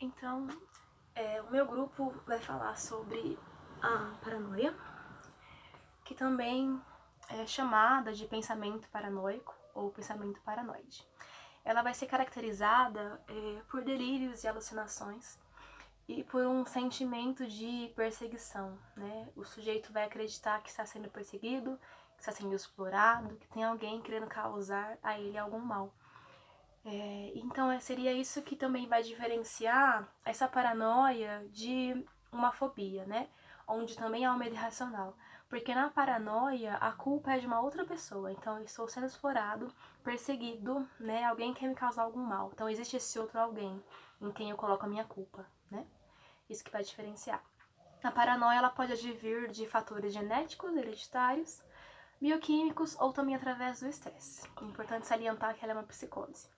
Então, o meu grupo vai falar sobre a paranoia, que também é chamada de pensamento paranoico ou pensamento paranoide. Ela vai ser caracterizada por delírios e alucinações e por um sentimento de perseguição, né? O sujeito vai acreditar que está sendo perseguido, que está sendo explorado, que tem alguém querendo causar a ele algum mal. Então seria isso que também vai diferenciar essa paranoia de uma fobia, né? Onde também há um medo irracional. Porque na paranoia, a culpa é de uma outra pessoa. Então, eu estou sendo explorado, perseguido, né? Alguém quer me causar algum mal. Então, existe esse outro alguém em quem eu coloco a minha culpa, né? Isso que vai diferenciar. A paranoia, ela pode advir de fatores genéticos, hereditários, bioquímicos ou também através do estresse. É importante salientar que ela é uma psicose.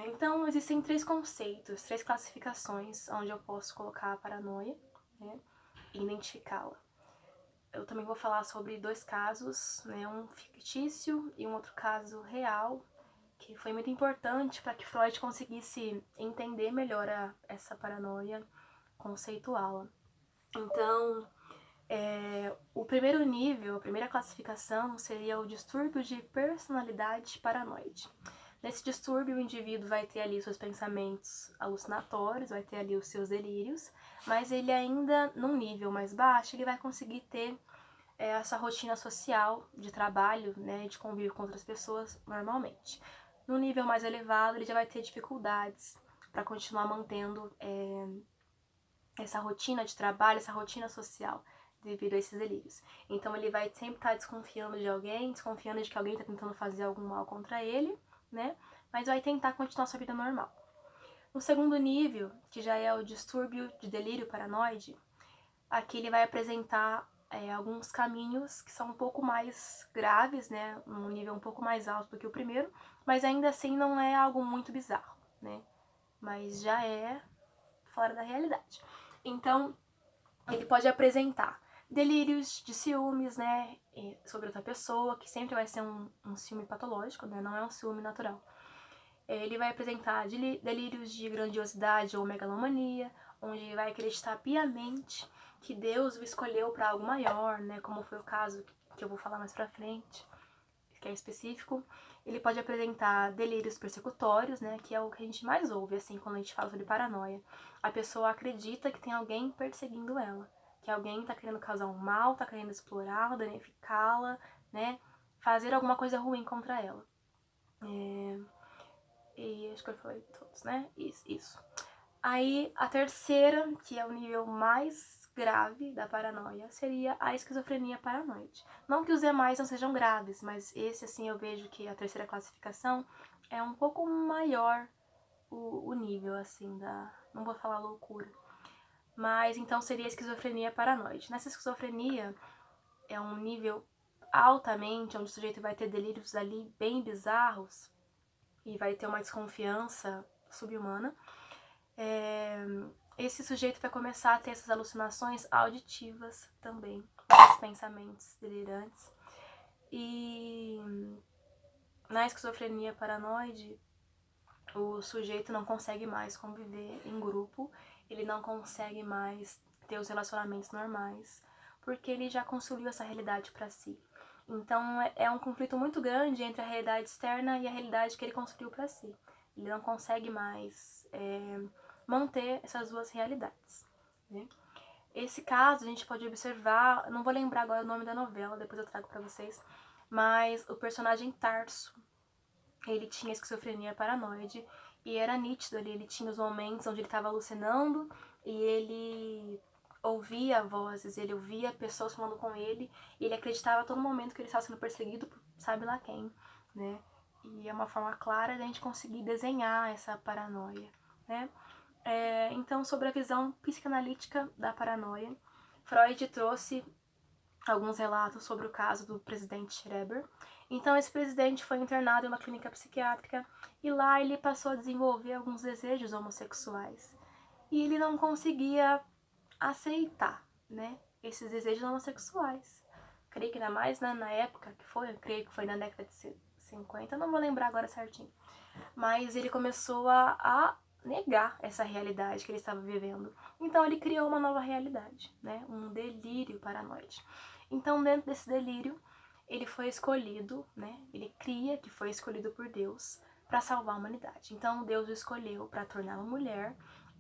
Então, existem três conceitos, três classificações onde eu posso colocar a paranoia, né, e identificá-la. Eu também vou falar sobre dois casos, né, um fictício e um outro caso real, que foi muito importante para que Freud conseguisse entender melhor essa paranoia, conceituá-la. Então, o primeiro nível, a primeira classificação seria o distúrbio de personalidade paranoide. Nesse distúrbio, o indivíduo vai ter ali seus pensamentos alucinatórios, vai ter ali os seus delírios, mas ele ainda, num nível mais baixo, ele vai conseguir ter essa rotina social de trabalho, né, de convívio com outras pessoas normalmente. No nível mais elevado, ele já vai ter dificuldades para continuar mantendo essa rotina de trabalho, essa rotina social, devido a esses delírios. Então ele vai sempre estar desconfiando de alguém, desconfiando de que alguém está tentando fazer algum mal contra ele, né? Mas vai tentar continuar sua vida normal. No segundo nível, que já é o distúrbio de delírio paranoide, aqui ele vai apresentar alguns caminhos que são um pouco mais graves, né? Um nível um pouco mais alto do que o primeiro, mas ainda assim não é algo muito bizarro, né? Mas já é fora da realidade. Então, ele pode apresentar delírios de ciúmes, né, sobre outra pessoa, que sempre vai ser um ciúme patológico, né, não é um ciúme natural. Ele vai apresentar delírios de grandiosidade ou megalomania, onde ele vai acreditar piamente que Deus o escolheu para algo maior, né, como foi o caso que eu vou falar mais pra frente, que é específico. Ele pode apresentar delírios persecutórios, né, que é o que a gente mais ouve, assim, quando a gente fala sobre paranoia. A pessoa acredita que tem alguém perseguindo ela, que alguém tá querendo causar um mal, tá querendo explorá-la, danificá-la, né, fazer alguma coisa ruim contra ela. E acho que eu falei todos, né? Isso. Aí, a terceira, que é o nível mais grave da paranoia, seria a esquizofrenia paranoide. Não que os demais não sejam graves, mas esse, assim, eu vejo que a terceira classificação é um pouco maior o nível, assim, da... Não vou falar loucura. Mas, então, seria a esquizofrenia paranoide. Nessa esquizofrenia, é um nível altamente, onde o sujeito vai ter delírios ali bem bizarros e vai ter uma desconfiança subhumana. Esse sujeito vai começar a ter essas alucinações auditivas também, esses pensamentos delirantes. E na esquizofrenia paranoide, o sujeito não consegue mais conviver em grupo, ele não consegue mais ter os relacionamentos normais, porque ele já construiu essa realidade para si. Então é um conflito muito grande entre a realidade externa e a realidade que ele construiu para si. Ele não consegue mais manter essas duas realidades, né? Esse caso a gente pode observar, não vou lembrar agora o nome da novela, depois eu trago para vocês, mas o personagem Tarso, ele tinha esquizofrenia paranoide e era nítido ali, ele tinha os momentos onde ele estava alucinando e ele ouvia vozes, ele ouvia pessoas falando com ele e ele acreditava a todo momento que ele estava sendo perseguido por sabe lá quem, né? E é uma forma clara de a gente conseguir desenhar essa paranoia, né? Então, sobre a visão psicanalítica da paranoia, Freud trouxe alguns relatos sobre o caso do presidente Schreber. Então, esse presidente foi internado em uma clínica psiquiátrica e lá ele passou a desenvolver alguns desejos homossexuais. E ele não conseguia aceitar, né, esses desejos homossexuais. Creio que ainda mais na época que foi, eu creio que foi na década de 50, não vou lembrar agora certinho. Mas ele começou a negar essa realidade que ele estava vivendo. Então ele criou uma nova realidade, né? Um delírio paranoide. Então, dentro desse delírio, ele foi escolhido, né? Ele cria que foi escolhido por Deus para salvar a humanidade. Então Deus o escolheu para torná-lo mulher.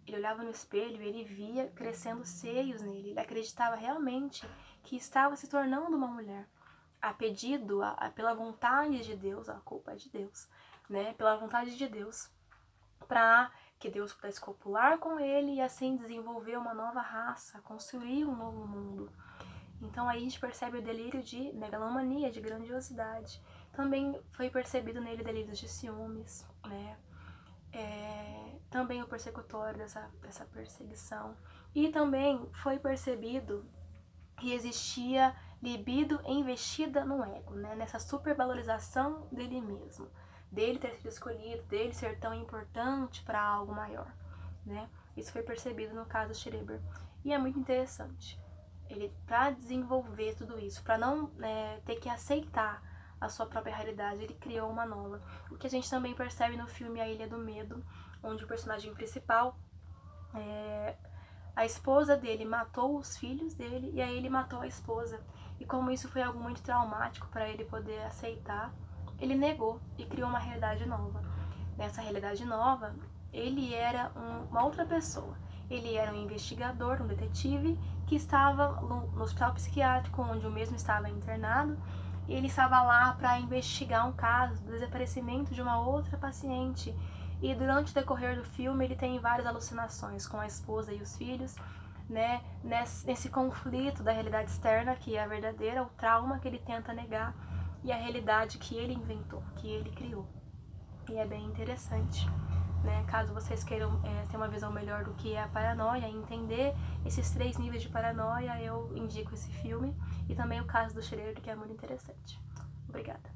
Ele olhava no espelho e ele via crescendo seios nele. Ele acreditava realmente que estava se tornando uma mulher. A pedido, pela vontade de Deus, a culpa é de Deus, né? Pela vontade de Deus, para que Deus pudesse copular com ele e assim desenvolver uma nova raça, construir um novo mundo. Então aí a gente percebe o delírio de megalomania, de grandiosidade. Também foi percebido nele delírios de ciúmes, né? Também o persecutório dessa perseguição. E também foi percebido que existia libido investida no ego, né? Nessa supervalorização dele mesmo, dele ter sido escolhido, dele ser tão importante para algo maior, né? Isso foi percebido no caso Schreber. E é muito interessante. Ele, para desenvolver tudo isso, para não ter que aceitar a sua própria realidade, ele criou uma nova. O que a gente também percebe no filme A Ilha do Medo, onde o personagem principal, a esposa dele matou os filhos dele e aí ele matou a esposa. E como isso foi algo muito traumático para ele poder aceitar, ele negou e criou uma realidade nova. Nessa realidade nova, ele era uma outra pessoa. Ele era um investigador, um detetive, que estava no hospital psiquiátrico, onde o mesmo estava internado, e ele estava lá para investigar um caso do desaparecimento de uma outra paciente. E durante o decorrer do filme, ele tem várias alucinações com a esposa e os filhos, né? Nesse conflito da realidade externa, que é a verdadeira, o trauma que ele tenta negar, e a realidade que ele inventou, que ele criou. E é bem interessante, né? Caso vocês queiram ter uma visão melhor do que é a paranoia e entender esses 3 níveis de paranoia, eu indico esse filme e também o caso do Schreber, que é muito interessante. Obrigada.